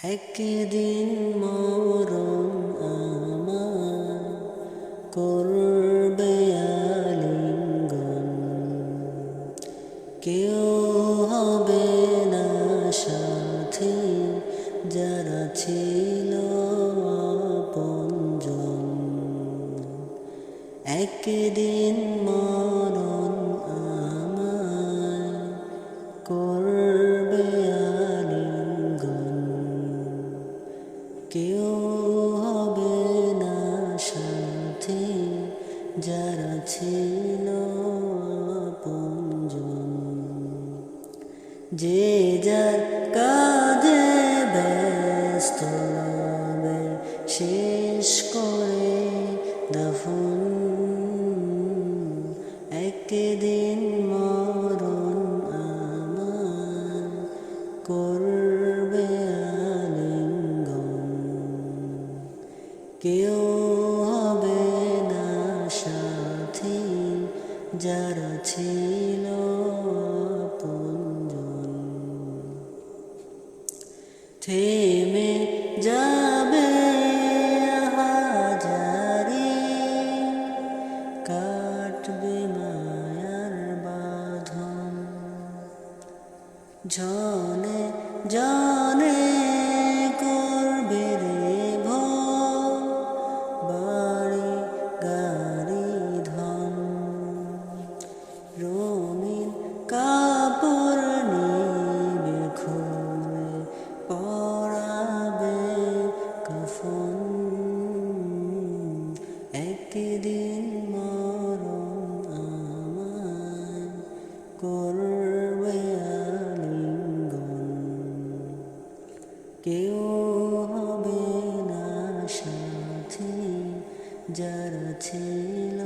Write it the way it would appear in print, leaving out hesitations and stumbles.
একদিন মরণ আমার করবে আলিঙ্গন, কেউ হবে না সাথী যারা ছিল আপনজন। একদিন মরণ আমার করবে আলিঙ্গন, কেউ হবে না সাথী যারা ছিল আপনজন। যে যার কাজে ব্যস্ত রবে শেষ করে দাফন, একদিন মরণ আমার করবে আলিঙ্গন, কেউ হবে না সাথী যারা ছিল আপনজন। থেমে যাবে হাজারি, কাটবে মায়ার বাঁধন, জনে জনে করবে রে ভোগ বাড়ি গাড়ি ধন। রঙিন কাপড় নিবে খুলে পরাবে কাফন, একদিন মরণ আমার করবে আলিঙ্গন, কেউ হবে না সাথী যারা ছিল